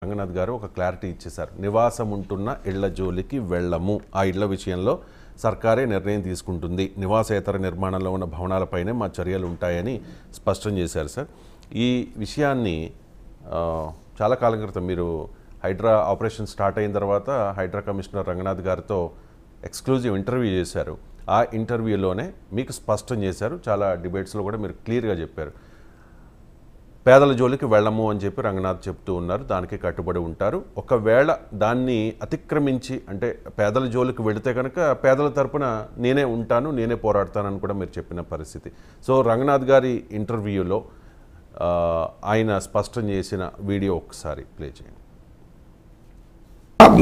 రంగనాథ్ గారు ఒక క్లారిటీ ఇచ్చేశారు. నివాసం ఉంటున్న ఇళ్ల జోలికి వెళ్ళము. ఆ ఇళ్ల విషయంలో సర్కారే నిర్ణయం తీసుకుంటుంది. నివాసేతర నిర్మాణంలో ఉన్న భవనాలపైనే మా చర్యలు ఉంటాయని స్పష్టం చేశారు సార్. ఈ విషయాన్ని చాలా కాలం క్రితం మీరు హైడ్రా ఆపరేషన్ స్టార్ట్ అయిన తర్వాత హైడ్రా కమిషనర్ రంగనాథ్ గారితో ఎక్స్క్లూజివ్ ఇంటర్వ్యూ చేశారు. ఆ ఇంటర్వ్యూలోనే మీకు స్పష్టం చేశారు. చాలా డిబేట్స్లో కూడా మీరు క్లియర్గా చెప్పారు. పేదల జోలికి వెళ్ళము అని చెప్పి రంగనాథ్ చెప్తూ ఉన్నారు. దానికి కట్టుబడి ఉంటారు. ఒకవేళ దాన్ని అతిక్రమించి అంటే పేదల జోలికి వెళితే కనుక పేదల తరపున నేనే ఉంటాను, నేనే పోరాడతానని కూడా మీరు చెప్పిన పరిస్థితి. సో రంగనాథ్ గారి ఇంటర్వ్యూలో ఆయన స్పష్టం చేసిన వీడియో ఒకసారి ప్లే చేయండి.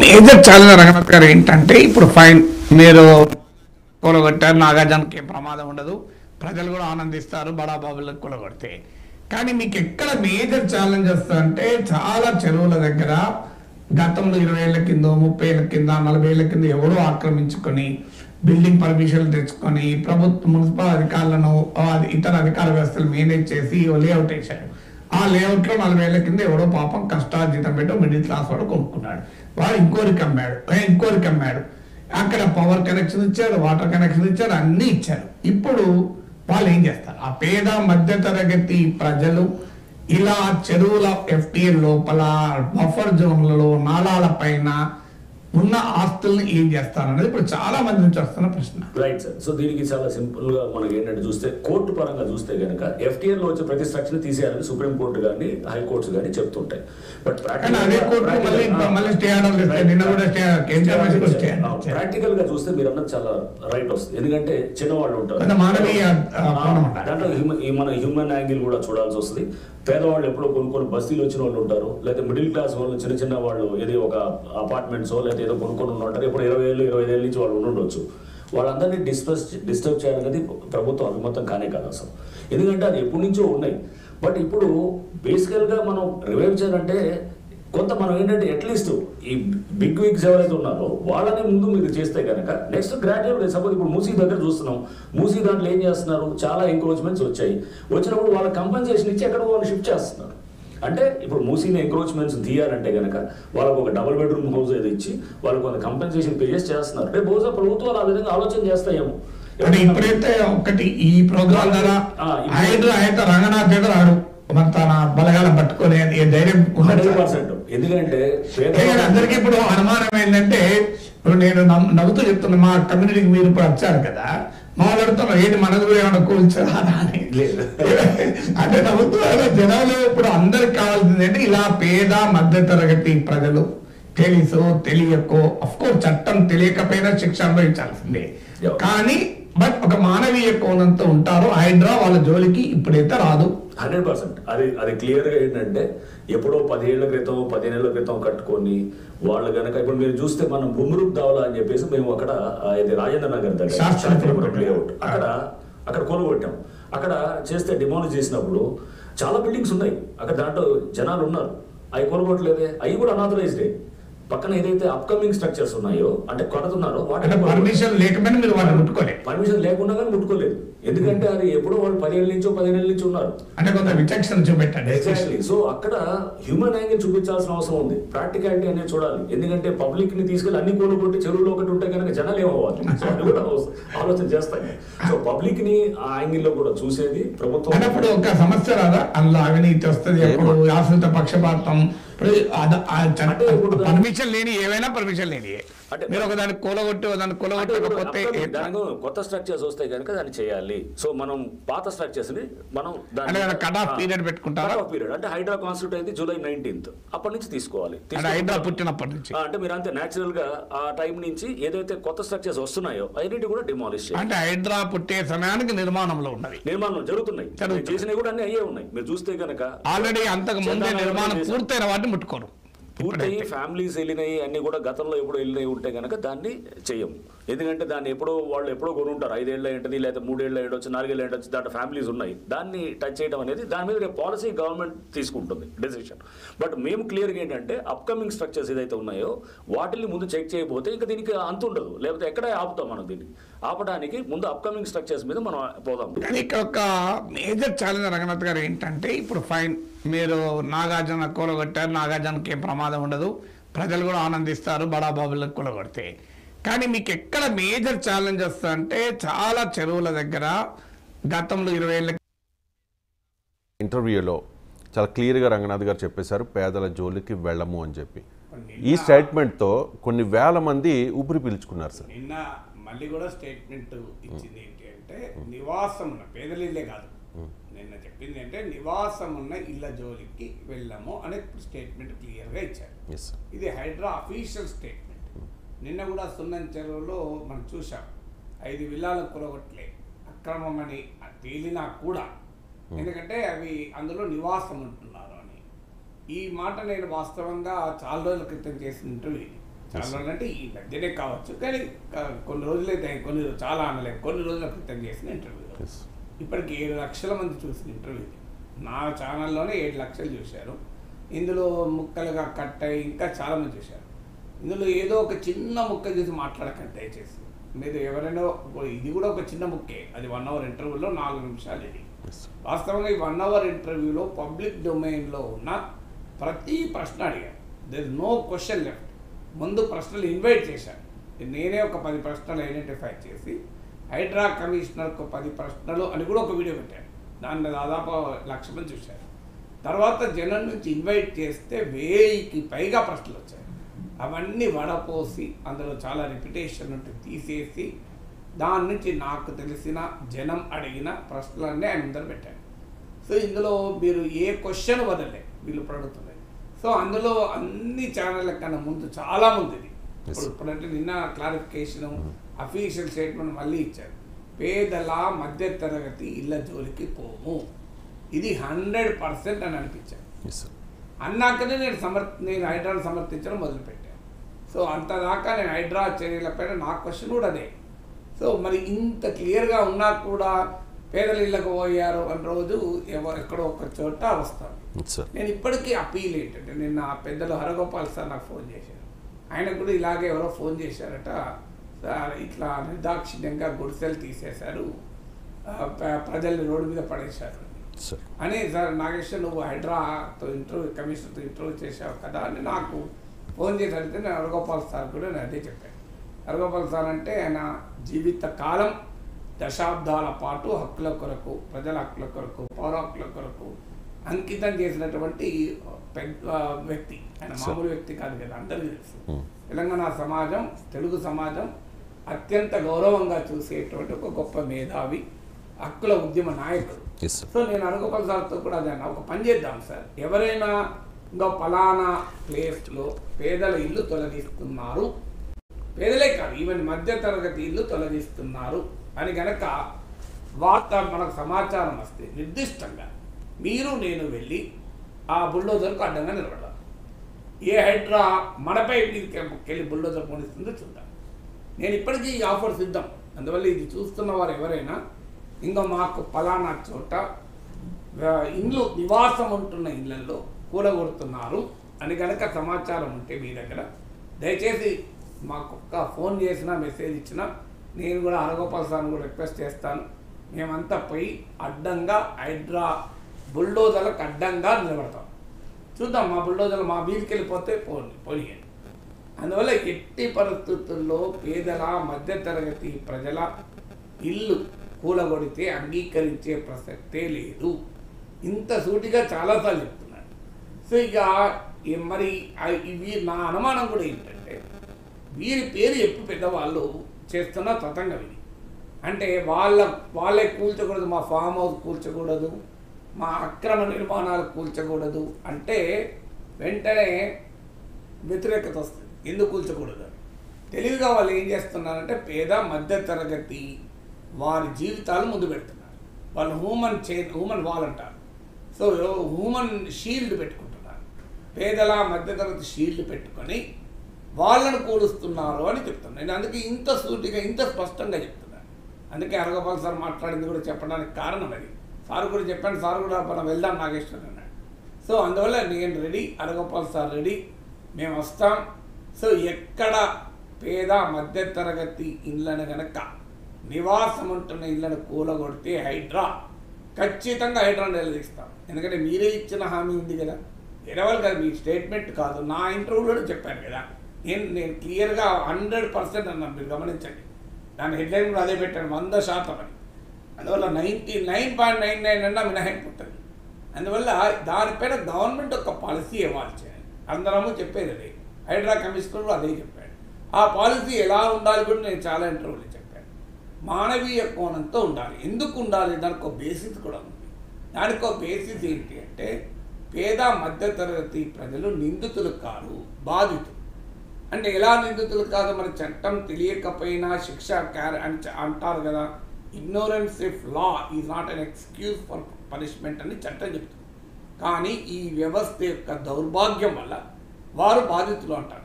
మేజర్ ఛాలెంజ్ రంగనాథ్ గారు ఏంటంటే, ఇప్పుడు ఫైన్ మీరు కూలగొట్టారు, నాగార్జునకి ప్రమాదం ఉండదు, ప్రజలు కూడా ఆనందిస్తారు బడాబాబులకు కూలగొడితే. కానీ మీకు ఎక్కడ మేజర్ ఛాలెంజ్ వస్తుందంటే, చాలా చెరువుల దగ్గర గతంలో 20 ఏళ్ల కింద, 30 ఏళ్ల కింద, 40 ఏళ్ల కింద ఎవరో ఆక్రమించుకొని బిల్డింగ్ పర్మిషన్లు తెచ్చుకొని ప్రభుత్వ మున్సిపల్ అధికారులను ఇతర అధికార వ్యవస్థలు మేనేజ్ చేసి లేఅవుట్ వేశారు. ఆ లేఅవుట్లో 40 ఏళ్ల కింద ఎవడో పాపం కష్టార్జితం పెట్టి మిడిల్ క్లాస్ వాడు కొనుక్కున్నాడు. వాడు ఇంకోరికి అమ్మాడు. అక్కడ పవర్ కనెక్షన్ ఇచ్చారు, వాటర్ కనెక్షన్ ఇచ్చారు, అన్నీ ఇచ్చారు. ఇప్పుడు వాళ్ళు ఏం చేస్తారు? ఆ పేద మధ్యతరగతి ప్రజలు ఇలా చెరువుల FTA లోపల బఫర్ జోన్లలో నాలాల పైన ఉన్న ఆస్తుల్ని ఏం చేస్తారు అనేది ఇప్పుడు చాలా మంది నుంచి వస్తున్న ప్రశ్న. Right sir. సో దీనికి చాలా సింపుల్ గా మనకి ఏంటంటే చూస్తే కోర్టు పరంగా చూస్తే కనుక FTA లో వచ్చే ప్రతి స్ట్రక్చర్ తీసేయాలని సుప్రీం కోర్టు కానీ హైకోర్ట్స్ కానీ చెప్తుంటాయి. బట్ ప్రాక్టికల్ గా చూస్తే మీరు అన్నది చాలా రైట్ వస్తుంది. ఎందుకంటే చిన్నవాళ్ళు ఉంటారు, దాంట్లో మన హ్యూమన్ యాంగిల్ కూడా చూడాల్సి వస్తుంది. పేదవాళ్ళు ఎప్పుడో కొనుక్కొని బస్తీలు వచ్చిన వాళ్ళు ఉంటారు, లేదా మిడిల్ క్లాస్ వాళ్ళు చిన్న వాళ్ళు ఏదో ఒక అపార్ట్మెంట్సో లేదా ఏదో కొనుక్కొని ఉంటారు. ఇప్పుడు 20 ఏళ్ళు 25 ఏళ్ళ నుంచి వాళ్ళు ఉండొచ్చు. వాళ్ళందరినీ డిస్టర్బ్ చేయాలనేది ప్రభుత్వం అభిమతం కానే కాదు అసలు. ఎందుకంటే అది ఎప్పటి నుంచో ఉన్నాయి. బట్ ఇప్పుడు బేసికల్గా మనం రివైవ్ చేయాలంటే కొంత మనం ఏంటంటే అట్లీస్ట్ ఈ బిగ్ విగ్స్ ఎవరైతే ఉన్నారో వాళ్ళని ముందు మీరు చేస్తే కనుక నెక్స్ట్ గ్రాడ్యుయేట్ సపోజ్ ఇప్పుడు మూసీ దగ్గర చూస్తున్నాం. మూసీ దాంట్లో ఏం చేస్తున్నారు? చాలా ఎంక్రోచ్మెంట్స్ వచ్చినప్పుడు వాళ్ళ కంపెన్సేషన్ ఇచ్చి ఎక్కడ వాళ్ళు షిఫ్ట్ చేస్తున్నారు. అంటే ఇప్పుడు మూసీని ఎంక్రోచ్మెంట్స్ తీయాలంటే కనుక వాళ్ళకు ఒక డబుల్ బెడ్రూమ్ హౌస్ ఏదో ఇచ్చి వాళ్ళకు కొంత కంపెన్సేషన్ పే చేస్తున్నారు. రేపు బహుశా ప్రభుత్వాలు ఆ విధంగా ఆలోచన చేస్తాయేమో. ఇప్పుడైతే ఒకటి ఈ ప్రోగ్రామ్ ద్వారా రంగనాథ్ దగ్గర రాడు తన బలగాలం పట్టుకునే ధైర్యం 100%. ఎందుకంటే అందరికీ ఇప్పుడు అనుమానం ఏంటంటే, ఇప్పుడు నేను నవ్వుతూ చెప్తున్నా, మా కమ్యూనిటీకి మీరు ఇప్పుడు వచ్చారు కదా, మాట్లాడుతున్నారు ఏంటి మనది కూడా ఏమైనా కూల్చారా అని. అంటే నవ్వుతూ జనాలు ఇప్పుడు అందరికి కావాల్సింది అంటే ఇలా పేద మధ్యతరగతి ప్రజలు తెలుసో తెలియకో, అఫ్కోర్స్ చట్టం తెలియకపోయినా శిక్ష అనుభవించాల్సిందే, కానీ బట్ ఒక మానవీయ కోణంతో ఉంటారు. హైడ్రా వాళ్ళ జోలికి ఇప్పుడైతే రాదు. 100%. అది క్లియర్గా ఏంటంటే ఎప్పుడో 10 ఏళ్ల క్రితం 15 ఏళ్ల క్రితం కట్టుకొని వాళ్ళు కనుక ఇప్పుడు మీరు చూస్తే మనం బుమ్రూక్ దావలా అని చెప్పేసి మేము అక్కడ రాజేంద్ర నగర్ దగ్గర లేఅవుట్ అక్కడ కొనుగొట్టాం. అక్కడ చేస్తే డిమాలిష్ చేసినప్పుడు చాలా బిల్డింగ్స్ ఉన్నాయి అక్కడ, దాంట్లో జనాలు ఉన్నారు, అవి కొనుగొట్టలేదే, అవి కూడా అనాథరైజ్డే. పక్కన ఏదైతే అప్కమింగ్ స్ట్రక్చర్స్ ఉన్నాయో అంటే కొడుతున్నారో వాటి పర్మిషన్ లేకపోయినా మీరు వాటిని ముట్టుకోలేదు. పర్మిషన్ లేకుండా కానీ ముట్టుకోలేదు. ఎందుకంటే అది ఎప్పుడో వాళ్ళు 10 ఏళ్ళ నుంచో 15 ఏళ్ళ నుంచి ఉన్నారు అంటే కొంత విచక్షణ చూపెట్టండి. ఎగ్జాక్ట్లీ. సో అక్కడ హ్యూమన్ యాంగిల్ చూపించాల్సిన అవసరం ఉంది, ప్రాక్టికాలిటీ అనేది చూడాలి. ఎందుకంటే పబ్లిక్ ని తీసుకెళ్ళి అన్ని కొనుక్కొట్టి చెరువులో ఒకటి ఉంటే కనుక జనాలు ఏమవ్వాలి, సో అది కూడా ఆలోచన చేస్తాయి. సో పబ్లిక్ ని ఆ యాంగిల్ లో కూడా చూసేది ప్రభుత్వం. అన్నప్పుడు ఒక సమస్య రాదా? అందులో అవినీతి వస్తుంది, ఎప్పుడు ఆశ్రిత పక్షపాతం, పర్మిషన్ లేని ఏవైనా పర్మిషన్ లేని అంటే మీరు ఒకదాన్ని కూలగొట్టకపోతే కొత్త స్ట్రక్చర్స్ వస్తాయి కనుక దాన్ని చేయాలి. సో మనం పాత స్ట్రక్చర్స్ ని మనం కట్ ఆఫ్ పీరియడ్ పెట్టుకుంటారు. కట్ ఆఫ్ పీరియడ్ అంటే హైడ్రా కాన్స్టిట్యూట్ అయింది July 19th, అప్పటి నుంచి తీసుకోవాలి. హైడ్రా పుట్టినప్పటి నుంచి అంటే మీరు అంతే నేచురల్ గా ఆ టైం నుంచి ఏదైతే కొత్త స్ట్రక్చర్స్ వస్తున్నాయో అన్నిటి కూడా డిమాలిష్ చేయాలి. అంటే హైడ్రా పుట్టే సమయానికి నిర్మాణంలో ఉన్నది, నిర్మాణం జరుగుతున్నాయి, చేసినవి కూడా అన్ని అయ్యే ఉన్నాయి. మీరు చూస్తే కనుక ఆల్రెడీ అంతకు ముందే నిర్మాణం పూర్తయిన వాటిని ముట్టుకోరు. పూర్తయి ఫ్యామిలీస్ వెళ్ళినాయి అన్ని కూడా గతంలో ఎప్పుడో వెళ్ళినవి ఉంటే కనుక దాన్ని చెయ్యం. ఎందుకంటే దాన్ని వాళ్ళు ఎప్పుడో కొని ఉంటారు, 5 ఏళ్ళు ఏంటది, లేదా 3 ఏళ్ళు ఏంటొచ్చు, 4 ఏళ్ళు ఏంటొచ్చు, దాంట్లో ఫ్యామిలీస్ ఉన్నాయి. దాన్ని టచ్ చేయడం అనేది దాని మీద పాలసీ గవర్నమెంట్ తీసుకుంటుంది డెసిషన్. బట్ మేము క్లియర్గా ఏంటంటే అప్కమింగ్ స్ట్రక్చర్స్ ఏదైతే ఉన్నాయో వాటిని ముందు చెక్ చేయకపోతే ఇంకా దీనికి అంత ఉండదు, లేకపోతే ఎక్కడే ఆపుతాం మనం. దీన్ని ఆపడానికి ముందు అప్కమింగ్ స్ట్రక్చర్స్ మీద మనం పోదాం. కానీ ఒక మేజర్ ఛాలెంజ్ రంగనాథ్ గారు ఏంటంటే, ఇప్పుడు ఫైన్ మీరు నాగార్జున కూలగొట్టారు, నాగార్జునకి ఏం ప్రమాదం ఉండదు, ప్రజలు కూడా ఆనందిస్తారు బడాబాబులకు కూలగొడితే. కానీ మీకు ఎక్కడ మేజర్ ఛాలెంజ్ వస్తుందంటే చాలా చెరువుల దగ్గర గతంలో 20 ఏళ్ళ ఇంటర్వ్యూలో చాలా క్లియర్గా రంగనాథ్ గారు చెప్పేశారు, పేదల జోలికి వెళ్ళము అని చెప్పి. ఈ స్టేట్మెంట్తో కొన్ని వేల మంది ఊపిరి పీల్చుకున్నారు సార్. నిన్న మళ్ళీ కూడా స్టేట్మెంట్ ఇచ్చింది ఏంటి అంటే నివాసం ఉన్న పేదల ఇల్లే కాదు, నిన్న చెప్పింది అంటే నివాసం ఉన్న ఇళ్ళ జోలికి వెళ్ళము అనే స్టేట్మెంట్ క్లియర్గా ఇచ్చారు. ఇది హైడ్రా అఫీషియల్ స్టేట్మెంట్. నిన్న కూడా సున్నం చెరువులో మనం చూసాం 5 విల్లాలకు కూలగొట్టలే అక్రమం అని తేలినా కూడా, ఎందుకంటే అవి అందులో నివాసం ఉంటున్నారు అని. ఈ మాట నేను వాస్తవంగా చాలా రోజుల క్రితం చేసిన ఇంటర్వ్యూ, చాలా రోజులు అంటే ఈ మధ్యనే కావచ్చు, కానీ కొన్ని రోజులైతే చాలా అనలేము, కొన్ని రోజుల క్రితం చేసిన ఇంటర్వ్యూ. ఇప్పటికి 7 లక్షల మంది చూసిన ఇంటర్వ్యూ. నా ఛానల్లోనే 7 లక్షలు చూశారు. ఇందులో ముక్కలుగా కట్ అయ్యి ఇంకా చాలామంది చూశారు. ఇందులో ఏదో ఒక చిన్న ముక్క చూసి మాట్లాడకండి దయచేసి. మీరు ఎవరైనా ఇది కూడా ఒక చిన్న ముక్కే, అది 1 అవర్ ఇంటర్వ్యూలో 4 నిమిషాలు. ఇది వాస్తవంగా ఈ 1 అవర్ ఇంటర్వ్యూలో పబ్లిక్ డొమైన్లో ఉన్న ప్రతి ప్రశ్న అడిగారు. There no question left. ముందు ప్రశ్నలు ఇన్వైట్ చేశాను, నేనే ఒక 10 ప్రశ్నలు ఐడెంటిఫై చేసి హైడ్రా కమిషనర్కు 10 ప్రశ్నలు అని కూడా ఒక వీడియో పెట్టాను. దాన్ని దాదాపు 1,00,000 మంది చూశారు. తర్వాత జనం నుంచి ఇన్వైట్ చేస్తే 1000కి పైగా ప్రశ్నలు వచ్చాయి. అవన్నీ వడపోసి అందులో చాలా రిపిటేషన్ ఉంటే తీసేసి దాని నుంచి నాకు తెలిసిన జనం అడిగిన ప్రశ్నలన్నీ ఆయన ముందర పెట్టాను. సో ఇందులో మీరు ఏ క్వశ్చన్ వదలే వీళ్ళు అడుగుతుంది. సో అందులో అన్ని ఛానళ్ళ కన్నా ముందు చాలా ముందు ఇది ఇప్పుడంటే నిన్న క్లారిఫికేషన్ అఫీషియల్ స్టేట్మెంట్ మళ్ళీ ఇచ్చారు. పేదల మధ్యతరగతి ఇళ్ళ జోలికి పోము, ఇది 100% అని అనిపించాను. అన్నాకనే నేను హైడ్రాను సమర్థించడం మొదలుపెట్టాను. సో అంతదాకా నేను హైడ్రా చర్యలపైన నా క్వశ్చన్ కూడా అదే. సో మరి ఇంత క్లియర్గా ఉన్నా కూడా పేదల ఇళ్ళకు పోయారు అని రోజు ఎక్కడో ఒక చోట వస్తాను. నేను ఇప్పటికీ అపీల్ ఏంటంటే, నిన్న పెద్దలు హరగోపాల్ సార్ నాకు ఫోన్ చేశారు. ఆయనకు కూడా ఇలాగే ఎవరో ఫోన్ చేశారట, సార్ ఇట్లా నిర్దాక్షిణ్యంగా గుడిసెలు తీసేశారు, ప్రజల్ని రోడ్డు మీద పడేశారు అని. సార్ నాగేశ్వర్ నువ్వు హైడ్రాతో కమిషనర్తో ఇంటర్వ్యూ చేశావు కదా అని నాకు ఫోన్ చేసి అడిగితే నేను హరగోపాల్ సార్ కూడా నేను అదే చెప్పాను. హరగోపాల్ సార్ అంటే ఆయన జీవిత కాలం దశాబ్దాల పాటు హక్కుల కొరకు, ప్రజల హక్కుల కొరకు, పౌర హక్కుల కొరకు అంకితం చేసినటువంటి పెద్ద వ్యక్తి. ఆయన మామూలు వ్యక్తి కాదు కదా, అందరికీ తెలుసు. తెలంగాణ సమాజం, తెలుగు సమాజం అత్యంత గౌరవంగా చూసేటువంటి ఒక గొప్ప మేధావి, హక్కుల ఉద్యమ నాయకుడు. సో నేను హరగోపాల్ సార్తో కూడా అదే ఒక పని చేద్దాం సార్, ఎవరైనా ఇంకా ఫలానా ప్లేస్లో పేదల ఇల్లు తొలగిస్తున్నారు, పేదలే కాదు ఈవెన్ మధ్యతరగతి ఇల్లు తొలగిస్తున్నారు అని కనుక వార్త మనకు సమాచారం వస్తే నిర్దిష్టంగా మీరు నేను వెళ్ళి ఆ బుల్డోజర్కు అడ్డంగా నిలబడాలి. ఏ హైడ్రా మనపై వెళ్ళి బుల్డోజర్ పోనిస్తుందో చూద్దాం. నేను ఇప్పటికీ ఈ ఆఫర్ సిద్ధం. అందువల్ల ఇది చూస్తున్న వారు ఎవరైనా ఇంకా మాకు ఫలానా చోట ఇండ్లు నివాసం ఉంటున్న ఇళ్లలో కూలగొడుతున్నారు అని కనుక సమాచారం ఉంటే మీ దగ్గర దయచేసి మాకు ఒక్క ఫోన్ చేసినా మెసేజ్ ఇచ్చినా నేను కూడా హరగోపాల్ సార్ని కూడా రిక్వెస్ట్ చేస్తాను. మేమంతా పోయి అడ్డంగా హైడ్రా బుల్డోజర్లకు అడ్డంగా నిలబడతాం. చూద్దాం, మా బుల్డోజర్లు మా వీధికి వెళ్ళిపోతే పోనీయండి. అందువల్ల ఎట్టి పరిస్థితుల్లో పేదల మధ్యతరగతి ప్రజల ఇల్లు కూలగొడితే అంగీకరించే ప్రసక్తే లేదు. ఇంత సూటిగా చాలాసార్లు చెప్తున్నాను. సో ఇక మరి ఇవి నా అనుమానం కూడా ఏంటంటే, వీరి పేరు ఎప్పుడు పెద్దవాళ్ళు చేస్తున్న తతంగం ఇది. అంటే వాళ్ళే కూల్చకూడదు, మా ఫామ్ హౌస్ కూల్చకూడదు, మా అక్రమ నిర్మాణాలు కూల్చకూడదు అంటే వెంటనే వ్యతిరేకత వస్తుంది. ఎందుకు కూల్చకూడదు అని తెలివిగా వాళ్ళు ఏం చేస్తున్నారంటే, పేద మధ్యతరగతి వారి జీవితాలు ముందు పెడుతున్నారు. వాళ్ళు హ్యూమన్ వాల్ అంటారు. సో హ్యూమన్ షీల్డ్ పెట్టుకుంటున్నారు. పేదల మధ్యతరగతి షీల్డ్ పెట్టుకొని వాళ్ళను కూలుస్తున్నారు అని చెప్తున్నాను. నేను అందుకే ఇంత సూటిగా ఇంత స్పష్టంగా చెప్తున్నాను. అందుకే హరగోపాల్ సార్ మాట్లాడింది కూడా చెప్పడానికి కారణం అది. సార్ కూడా చెప్పాను, సార్ కూడా మనం వెళ్దాం నాగేశ్వర్ అన్నాడు. సో అందువల్ల నేను రెడీ, హరగోపాల్ సార్ రెడీ, మేము వస్తాం. సో ఎక్కడ పేద మధ్యతరగతి ఇళ్ళను కనుక నివాసం ఉంటున్న ఇళ్ళను కూలగొడితే హైడ్రా ఖచ్చితంగా హైడ్రా నిలదీస్తాం. ఎందుకంటే మీరే ఇచ్చిన హామీ ఉంది కదా, వేరే వాళ్ళు కదా, మీ స్టేట్మెంట్ కాదు. నా ఇంటర్వ్యూలో చెప్పాను కదా, నేను క్లియర్గా 100% అన్నాను, మీరు గమనించండి. దాని హెడ్లైన్ కూడా అదే పెట్టాను, 100% అని. అందువల్ల 99.99 అన్నా మినహాయింపు ఉంటుంది. అందువల్ల దానిపైన గవర్నమెంట్ ఒక పాలసీ ఇవ్వాలి చేయాలి. అందరము చెప్పేది అదే, హైడ్రా కమిషనర్ కూడా అదే చెప్పాడు. ఆ పాలసీ ఎలా ఉండాలి కూడా నేను చాలా ఇంటర్వ్యూలు చెప్పాను. మానవీయ కోణంతో ఉండాలి. ఎందుకు ఉండాలి? దానికి ఒక బేసిస్ కూడా ఉంది. దానికి ఒక బేసిస్ ఏంటి అంటే, పేద మధ్యతరగతి ప్రజలు నిందితులు కాదు, బాధితులు. అంటే ఎలా నిందితులు కాదు? మన చట్టం తెలియకపోయినా శిక్ష అంటారు కదా, ignorance of law is not an excuse for punishment అని చట్టం చెప్తుంది. కానీ ఈ వ్యవస్థ యొక్క దౌర్భాగ్యం వల్ల వారు బాధితులు అంటారు.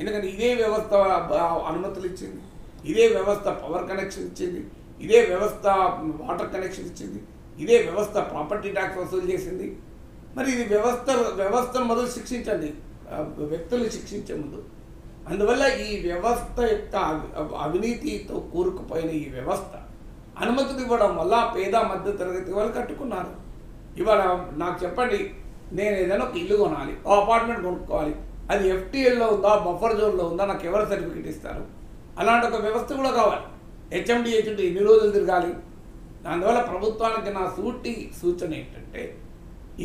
ఎందుకంటే ఇదే వ్యవస్థ అనుమతులు ఇచ్చింది, ఇదే వ్యవస్థ పవర్ కనెక్షన్ ఇచ్చింది, ఇదే వ్యవస్థ వాటర్ కనెక్షన్ ఇచ్చింది, ఇదే వ్యవస్థ ప్రాపర్టీ ట్యాక్స్ వసూలు చేసింది. మరి ఇది వ్యవస్థను మొదలు శిక్షించండి, వ్యక్తులు శిక్షించే ముందు. అందువల్ల ఈ వ్యవస్థ యొక్క అవినీతితో కూరుకుపోయిన ఈ వ్యవస్థ అనుమతులు ఇవ్వడం వల్ల పేద మధ్య తరగతి వాళ్ళు కట్టుకున్నారు. ఇవాళ నాకు చెప్పండి, నేను ఏదైనా ఒక ఇల్లు కొనాలి, ఓ అపార్ట్మెంట్ కొనుక్కోవాలి, అది FTLలో ఉందా, బఫర్ జోన్లో ఉందా, నాకు ఎవరు సర్టిఫికేట్ ఇస్తారు? అలాంటి ఒక వ్యవస్థ కూడా కావాలి. HMD ఎన్ని రోజులు తిరగాలి? అందువల్ల ప్రభుత్వానికి నా సూచన ఏంటంటే,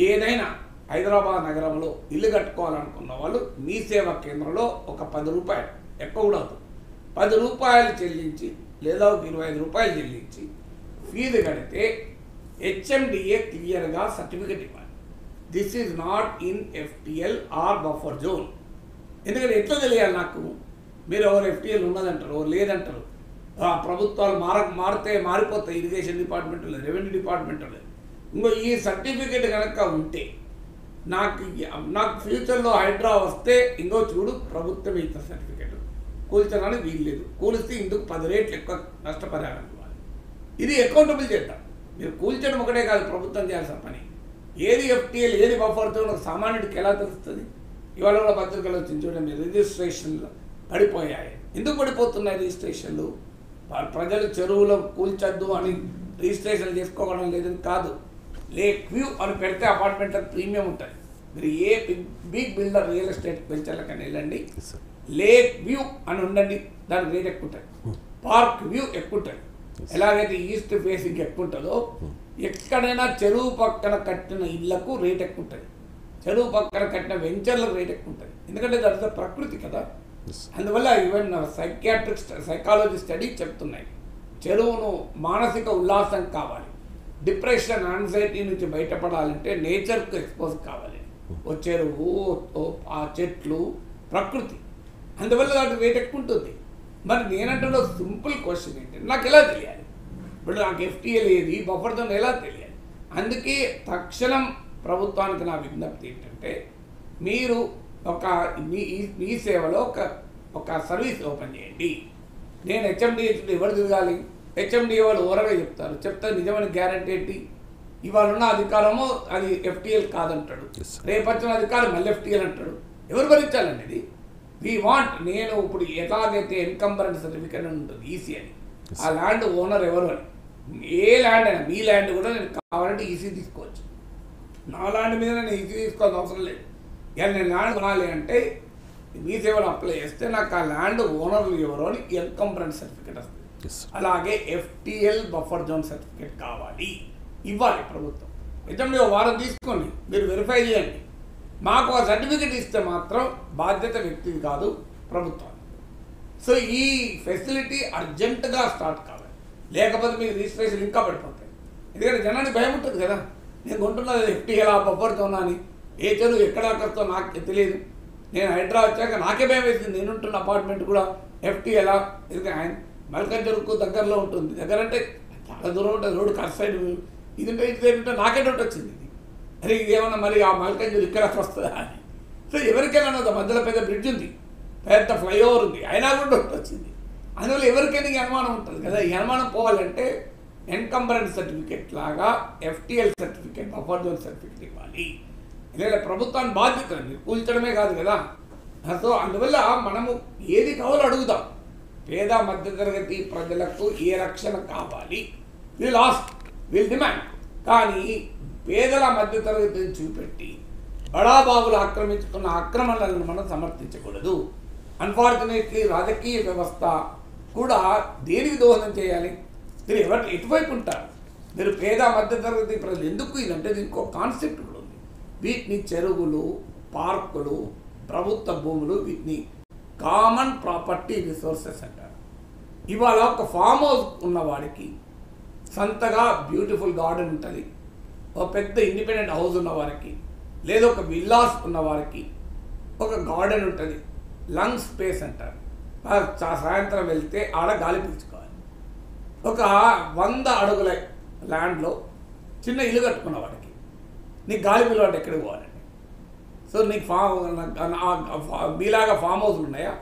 ఏదైనా హైదరాబాద్ నగరంలో ఇల్లు కట్టుకోవాలనుకున్న వాళ్ళు మీ సేవా కేంద్రంలో ఒక 10 రూపాయలు, ఎక్కువ కూడా అవుతుంది, 10 రూపాయలు చెల్లించి లేదా ఒక 25 రూపాయలు చెల్లించి ఫీజు కడితే HMDA క్లియర్గా సర్టిఫికెట్ ఇవ్వాలి. This is not in FTL or buffer zone. ఎందుకంటే ఎట్లా తెలియాలి నాకు? మీరు ఎవరు FTL ఉన్నదంటారు, ఎవరు లేదంటారు. ప్రభుత్వాలు మారితే మారిపోతాయి, ఇరిగేషన్ డిపార్ట్మెంట్లో, రెవెన్యూ డిపార్ట్మెంట్లో. ఇంకో ఈ సర్టిఫికెట్ కనుక ఉంటే నాకు ఫ్యూచర్లో హైడ్రా వస్తే ఇంకో చూడు ప్రభుత్వం ఇచ్చిన సర్టిఫికెట్ కూల్చడానికి వీల్లేదు, కూలిస్తే ఇందుకు 10 రెట్లు ఎక్కువ నష్టపరిహారం ఇవ్వాలి. ఇది అకౌంటబుల్ చేద్దాం. మీరు కూల్చడం ఒకటే కాదు ప్రభుత్వం చేయాల్సిన పని. ఏది FTL ఏది బఫర్తో సామాన్యుడికి ఎలా తెలుస్తుంది? ఇవాళ కూడా పత్రికలు వచ్చింది చూడండి, రిజిస్ట్రేషన్లు పడిపోయాయి. ఎందుకు పడిపోతున్నాయి రిజిస్ట్రేషన్లు? ప్రజలు చెరువులో కూల్చొద్దు అని రిజిస్ట్రేషన్ చేసుకోవడం లేదని కాదు. లేక్ వ్యూ అని పెడితే అపార్ట్మెంట్లకు ప్రీమియం ఉంటుంది. మీరు ఏ బిగ్ బిల్డర్ రియల్ ఎస్టేట్ వెంచర్లకని వెళ్ళండి, లేక్ వ్యూ అని ఉండండి, దానికి రేట్ ఎక్కువ ఉంటుంది. పార్క్ వ్యూ ఎక్కువ ఉంటుంది. ఎలాగైతే ఈస్ట్ ఫేసింగ్ ఎక్కువ ఉంటుందో, ఎక్కడైనా చెరువు పక్కన కట్టిన ఇళ్లకు రేట్ ఎక్కువ ఉంటుంది, చెరువు పక్కన కట్టిన వెంచర్లకు రేట్ ఎక్కువ ఉంటుంది. ఎందుకంటే దాని ప్రకృతి కదా. అందువల్ల ఈవెన్ సైకాలజీ స్టడీ చెప్తున్నాయి, చెరువును మానసిక ఉల్లాసం కావాలి, డిప్రెషన్ యాంగ్జైటీ నుంచి బయటపడాలంటే నేచర్కు ఎక్స్పోజ్ కావాలి. ఓ చెరువు, ఆ చెట్లు, ప్రకృతి. అందువల్ల దానికి రేట్ ఎక్కువ ఉంటుంది. మరి నేనంటున్న సింపుల్ క్వశ్చన్ ఏంటంటే, నాకు ఎలా తెలియాలి? ఇప్పుడు నాకు FTL ఏది, బఫర్ జోన్ ఎలా తెలియాలి? అందుకే తక్షణం ప్రభుత్వానికి నా విజ్ఞప్తి ఏంటంటే, మీరు మీ సేవలో ఒక సర్వీస్ ఓపెన్ చేయండి. నేను HMD ఎవరు తిరగాలి? HMD వాళ్ళు ఓరగా చెప్తే నిజమైన గ్యారంటీ ఏంటి? ఇవాళ ఉన్న అధికారము అది FTL కాదంటాడు, రేపొచ్చిన అధికారం మళ్ళీ FTL అంటాడు. ఎవరు భరించాలండి ఇది? నేను ఇప్పుడు ఎలాగైతే ఎన్కంబరెన్స్ సర్టిఫికేట్ ఉంటుంది EC అని, ఆ ల్యాండ్ ఓనర్ ఎవరు అని, ఏ ల్యాండ్ అయినా మీ ల్యాండ్ కూడా నేను కావాలంటే EC తీసుకోవచ్చు. నా ల్యాండ్ మీద నేను EC తీసుకోవాల్సిన అవసరం లేదు. ఇక నేను ల్యాండ్ కొనాలి అంటే మీ సేవలు అప్లై చేస్తే నాకు ఆ ల్యాండ్ ఓనర్లు ఎవరు అని ఎన్కంబరెన్స్ సర్టిఫికేట్ వస్తుంది. అలాగే FTL బఫర్ జోన్ సర్టిఫికేట్ కావాలి, ఇవ్వాలి ప్రభుత్వం. నిజంగా వారం తీసుకోండి, మీరు వెరిఫై చేయండి. మాకు ఆ సర్టిఫికేట్ ఇస్తే మాత్రం బాధ్యత వ్యక్తిది కాదు, ప్రభుత్వం. సో ఈ ఫెసిలిటీ అర్జెంటుగా స్టార్ట్ కావాలి, లేకపోతే మీకు రిజిస్ట్రేషన్ ఇంకా పడిపోతాయి. ఎందుకంటే జనానికి భయం ఉంటుంది కదా, నేను కొంటున్నది FTL బఫర్ జోన్ అని, ఏ చెరువు ఎక్కడ అక్కడితో నాకు తెలియదు. నేను హైడ్రా వచ్చాక నాకే భయం వేసింది. నేనుంటున్న అపార్ట్మెంట్ కూడా FTL, ఎందుకంటే ఆయన మల్కన్ చెరువుకు దగ్గరలో ఉంటుంది. దగ్గర అంటే చాలా దూరం ఉంటుంది, రోడ్డు కట్ సైడ్. ఇది ఉంటే నాకే డౌట్ వచ్చింది, అరే ఇదేమన్నా మరి ఆ మల్కన్ చెరువు ఇక్కడ వస్తుందా అని. సో ఎవరికైనా మధ్యలో పెద్ద బ్రిడ్జ్ ఉంది, పెద్ద ఫ్లైఓవర్ ఉంది, అయినా కూడా డౌట్ వచ్చింది. అందువల్ల ఎవరికైనా ఈ అనుమానం ఉంటుంది కదా. ఈ అనుమానం పోవాలంటే ఎన్కంబరెన్స్ సర్టిఫికేట్ లాగా FTL certificate, buffer zone certificate ఇవ్వాలి. లేదా ప్రభుత్వాన్ని బాధ్యత కూల్చడమే కాదు కదా. సో అందువల్ల మనము ఏది కావాలో అడుగుదాం. పేద మధ్యతరగతి ప్రజలకు ఏ రక్షణ కావాలి, విల్ డిమాండ్. కానీ పేదల మధ్యతరగతిని చూపెట్టి బడాబాబులు ఆక్రమించుకున్న ఆక్రమణలను మనం సమర్థించకూడదు. అన్ఫార్చునేట్లీ రాజకీయ వ్యవస్థ కూడా దేనికి దోహదం చేయాలి? మీరు ఎటువైపు ఉంటారు? మీరు పేద మధ్యతరగతి ప్రజలు ఎందుకు ఇదంటే దీనికి ఒక కాన్సెప్ట్ కూడా ఉంది. వీటిని చెరువులు, పార్కులు, ప్రభుత్వ భూములు, వీటిని కామన్ ప్రాపర్టీ రిసోర్సెస్ అంటారు. ఇవాళ ఒక ఫామ్ హౌస్ ఉన్నవాడికి సొంతగా బ్యూటిఫుల్ గార్డెన్ ఉంటుంది, ఒక పెద్ద ఇండిపెండెంట్ హౌస్ ఉన్నవారికి, లేదా ఒక విల్లాస్ ఉన్నవారికి ఒక గార్డెన్ ఉంటుంది, లంగ్ స్పేస్ అంటారు. సాయంత్రం వెళ్తే ఆడ గాలి పీల్చుకోవాలి. ఒక 100 అడుగుల ల్యాండ్లో చిన్న ఇల్లు కట్టుకున్న వాడికి నీకు గాలి పిలవాలంటే ఎక్కడికి పోవాలండి? సో నీకు మీలాగా ఫామ్ హౌస్లు ఉన్నాయా?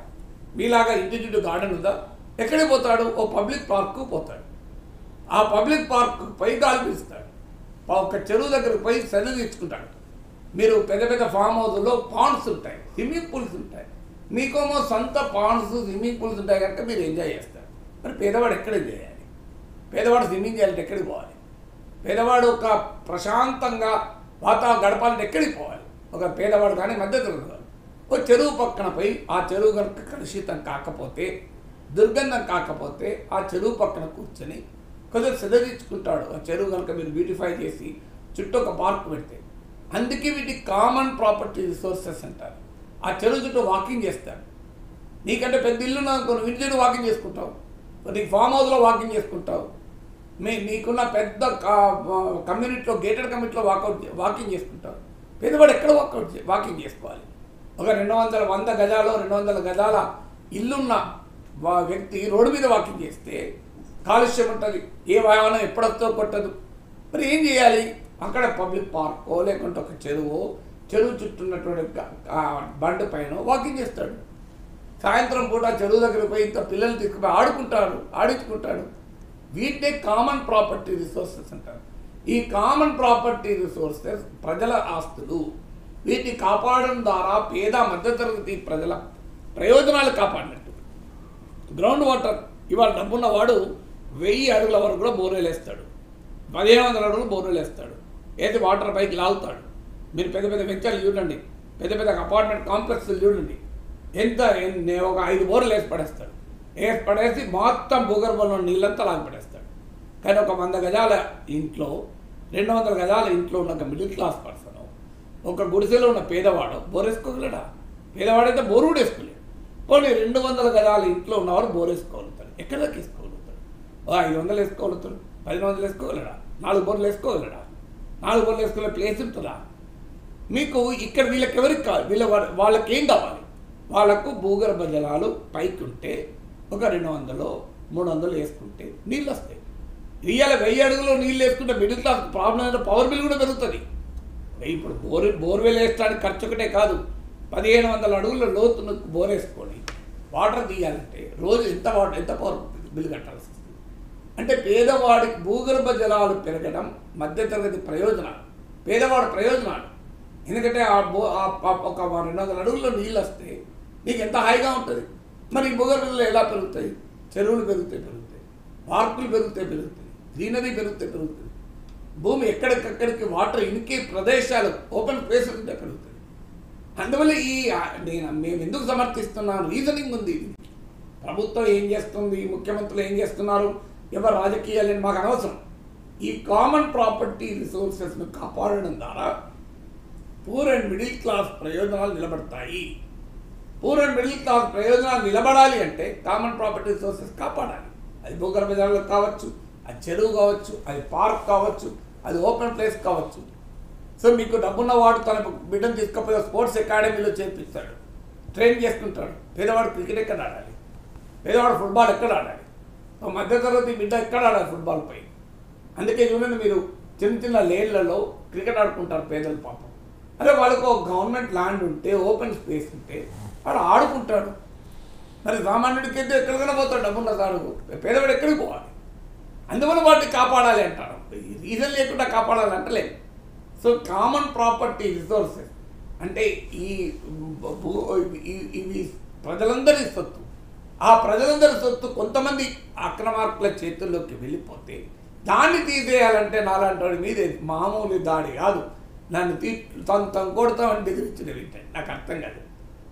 మీలాగా ఇంటి చుట్టూ గార్డెన్ ఉందా? ఎక్కడికి పోతాడు? ఓ పబ్లిక్ పార్క్కు పోతాడు. ఆ పబ్లిక్ పార్క్ పై గాలి పీలుస్తాడు. ఒక చెరువు దగ్గరకు పోయి సెలవు తీసుకుంటాడు. మీరు పెద్ద పెద్ద ఫామ్ హౌస్లో పాండ్స్ ఉంటాయి, స్విమ్మింగ్ పూల్స్ ఉంటాయి. మీకేమో సొంత పాండ్స్, స్విమ్మింగ్ పూల్స్ ఉంటాయి కనుక మీరు ఎంజాయ్ చేస్తారు. మరి పేదవాడు ఎక్కడ ఎంజాయ్ చేయాలి? పేదవాడు స్విమ్మింగ్ చేయాలంటే ఎక్కడికి పోవాలి? పేదవాడు ఒక ప్రశాంతంగా వాతావరణం గడపాలంటే ఎక్కడికి పోవాలి? ఒక పేదవాడు కానీ మధ్యతరగతి వాడు ఒక చెరువు పక్కన పోయి ఆ చెరువు కనుక కలుషితం కాకపోతే, దుర్గంధం కాకపోతే ఆ చెరువు పక్కన కూర్చొని కొద్దిగా సెదరించుకుంటాడు. ఆ చెరువు కనుక మీరు బ్యూటిఫై చేసి చుట్టూ ఒక పార్క్ పెడితే, అందుకే వీటి కామన్ ప్రాపర్టీ రిసోర్సెస్ అంటారు. ఆ చెరువు చుట్టూ వాకింగ్ చేస్తాడు. నీకంటే పెద్ద ఇల్లు నువ్వు ఇంటి చుట్టూ వాకింగ్ చేసుకుంటావు, నీకు ఫామ్ హౌస్లో వాకింగ్ చేసుకుంటావు, నీకున్న పెద్ద కమ్యూనిటీలో, గేటెడ్ కమ్యూనిటీలో వాకింగ్ చేసుకుంటావు. పేదవాడు ఎక్కడ వాకింగ్ చేసుకోవాలి? ఒక 100 గజాలు 200 గజాల ఇల్లున్న వ్యక్తి రోడ్డు మీద వాకింగ్ చేస్తే కాలుష్యం ఉంటుంది, ఏ వాహనం ఎప్పుడొస్తో కొట్టదు. మరి ఏం చేయాలి? అక్కడ పబ్లిక్ పార్కో లేకుంటే ఒక చెరువు చుట్టూ ఉన్నటువంటి బండి పైన వాకింగ్ చేస్తాడు. సాయంత్రం పూట చెరువు దగ్గర పోయి ఇంత పిల్లలు తీసుకుపోయి ఆడించుకుంటాడు. వీటినే కామన్ ప్రాపర్టీ రిసోర్సెస్ అంటారు. ఈ కామన్ ప్రాపర్టీ రిసోర్సెస్ ప్రజల ఆస్తులు. వీటిని కాపాడడం ద్వారా పేద మధ్యతరగతి ప్రజల ప్రయోజనాలు కాపాడినట్టు. గ్రౌండ్ వాటర్ ఇవాళ డబ్బున్నవాడు 1000 అడుగుల వరకు కూడా బోర్వెల్ వేస్తాడు, 1500 అడుగులు బోర్వెల్ వేస్తాడు, అయితే వాటర్ పైకి లాగుతాడు. మీరు పెద్ద పెద్ద వెంచర్లు చూడండి, పెద్ద పెద్ద అపార్ట్మెంట్ కాంప్లెక్స్లు చూడండి, ఒక 5 బోర్లు వేసి పడేసి మొత్తం భూగర్భంలో నీళ్ళంతా లాగిపడేస్తాడు. కానీ ఒక 100 గజాల ఇంట్లో, 200 గజాల ఇంట్లో ఉన్న ఒక మిడిల్ క్లాస్ పర్సన్, ఒక గుడిసెలో ఉన్న పేదవాడు బోర్ వేసుకోగలడా? పేదవాడైతే బోరు కూడా వేసుకోలేడు. పోనీ 200 గజాల ఇంట్లో ఉన్నవాడు బోర్ వేసుకోగలుగుతాడు. ఎక్కడ దాకా వేసుకోగలుగుతాడు? 500 వేసుకోగలుగుతాడు, 1500 వేసుకోగలడా? 4 బోర్లు వేసుకోగలడా? 4 బోర్లు వేసుకునే ప్లేస్ ఉంటుందా? మీకు ఇక్కడ వీళ్ళకి ఎవరికి కావాలి? వాళ్ళకి ఏం కావాలి? వాళ్ళకు భూగర్భ జలాలు పైకి ఉంటే ఒక 200 300 వేసుకుంటే నీళ్ళు వస్తాయి. ఇవాళ 1000 అడుగులో నీళ్ళు వేసుకుంటే మిడిల్ క్లాస్ ప్రాబ్లం అంటే పవర్ బిల్ కూడా పెరుగుతుంది. ఇప్పుడు బోర్వెల్ వేయడానికి ఖర్చు ఒకటే కాదు, 1500 అడుగుల లోతును బోర్ వేసుకొని వాటర్ తీయాలంటే రోజు ఎంత పవర్ బిల్ కట్టాల్సి వస్తుంది. అంటే పేదవాడికి భూగర్భ జలాలు పెరగడం మధ్యతరగతి ప్రయోజనాలు, పేదవాడి ప్రయోజనాలు. ఎందుకంటే ఒక 200 అడుగుల్లో నీళ్ళు వస్తే నీకు ఎంత హాయిగా ఉంటుంది. మరి భూగర్భంలో ఎలా పెరుగుతాయి? చెరువులు పెరుగుతాయి, పార్కులు పెరుగుతాయి, గ్రీనరీ పెరుగుతుంది. భూమి ఎక్కడికక్కడికి వాటర్ ఇంకే ప్రదేశాలు, ఓపెన్ ప్లేసెస్ ఉంటే పెరుగుతుంది. అందువల్ల మేము ఎందుకు సమర్థిస్తున్నాను? రీజనింగ్ ఉంది. ప్రభుత్వం ఏం చేస్తుంది, ముఖ్యమంత్రులు ఏం చేస్తున్నారు, ఎవరు రాజకీయాలని మాకు అనవసరం. ఈ కామన్ ప్రాపర్టీ రిసోర్సెస్ను కాపాడడం ద్వారా పూర్ అండ్ మిడిల్ క్లాస్ ప్రయోజనాలు నిలబడతాయి. పూర్ అండ్ మిడిల్ క్లాస్ ప్రయోజనాలు నిలబడాలి అంటే కామన్ ప్రాపర్టీ రిసోర్సెస్ కాపాడాలి. అది భూగర్భ జలాలు కావచ్చు, అది చెరువు కావచ్చు, అది పార్క్ కావచ్చు, అది ఓపెన్ ప్లేస్ కావచ్చు. సో మీకు డబ్బున్నవాడు తన బిడ్డను తీసుకుపోయి స్పోర్ట్స్ అకాడమీలో చేర్పిస్తాడు, ట్రైన్ చేసుకుంటాడు. పేదవాడు క్రికెట్ ఎక్కడ ఆడాలి? పేదవాడు ఫుట్బాల్ ఎక్కడ ఆడాలి? మధ్యతరగతి బిడ్డ ఎక్కడ ఆడాలి ఫుట్బాల్ పై? అందుకే చూడండి, మీరు చిన్న లేన్లలో క్రికెట్ ఆడుకుంటారు పేదలు పాపం. అదే వాళ్ళకు ఒక గవర్నమెంట్ ల్యాండ్ ఉంటే, ఓపెన్ స్పేస్ ఉంటే వాడు ఆడుకుంటాడు. మరి సామాన్యుడికి అయితే ఎక్కడికైనా పోతాడు, డబ్బున్న సాడుకు. పేదవాడు ఎక్కడికి పోవాలి? అందువల్ల వాటిని కాపాడాలి అంటారు. రీజన్ లేకుండా కాపాడాలంటలేదు. సో కామన్ ప్రాపర్టీ రిసోర్సెస్ అంటే ఇవి ప్రజలందరి సొత్తు. ఆ ప్రజలందరి సొత్తు కొంతమంది అక్రమార్కుల చేతుల్లోకి వెళ్ళిపోతే దాన్ని తీసేయాలంటే నాలాంటి మీద మామూలు దాడి కాదు. నన్ను తను కొడతామని బెదిరించిన వింటాను. నాకు అర్థం కాదు.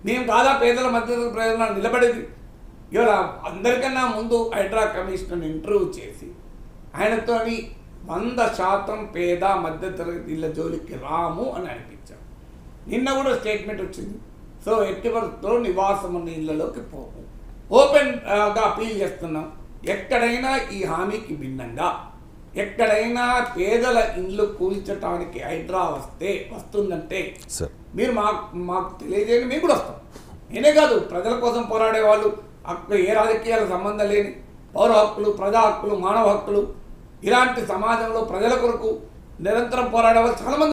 మేము కాదా పేదల మధ్య ప్రయోజనాలు నిలబడేది. ఇవాళ అందరికన్నా ముందు హైడ్రా కమిషనర్ ఇంటర్వ్యూ చేసి ఆయనతో 100% పేద మధ్యతరగతి ఇళ్ళ జోలికి రాము అని అనిపించాం. నిన్న కూడా స్టేట్మెంట్ వచ్చింది. సో ఎట్టి పరిస్థితుల్లో నివాసం ఉన్న ఇళ్లలోకి పోము. ఓపెన్గా అపీల్ చేస్తున్నాం. ఎక్కడైనా ఈ హామీకి భిన్నంగా ఎక్కడైనా పేదల ఇండ్లు కూల్చడానికి హైడ్రా వస్తుందంటే మీరు మాకు తెలియజేయండి, మేము కూడా వస్తాం. నేనే కాదు, ప్రజల కోసం పోరాడే వాళ్ళు, ఏ రాజకీయాలకు సంబంధం లేని పౌర హక్కులు, ప్రజా హక్కులు, మానవ హక్కులు, ఇలాంటి సమాజంలో ప్రజల కొరకు నిరంతరం పోరాడే వాళ్ళు చాలామంది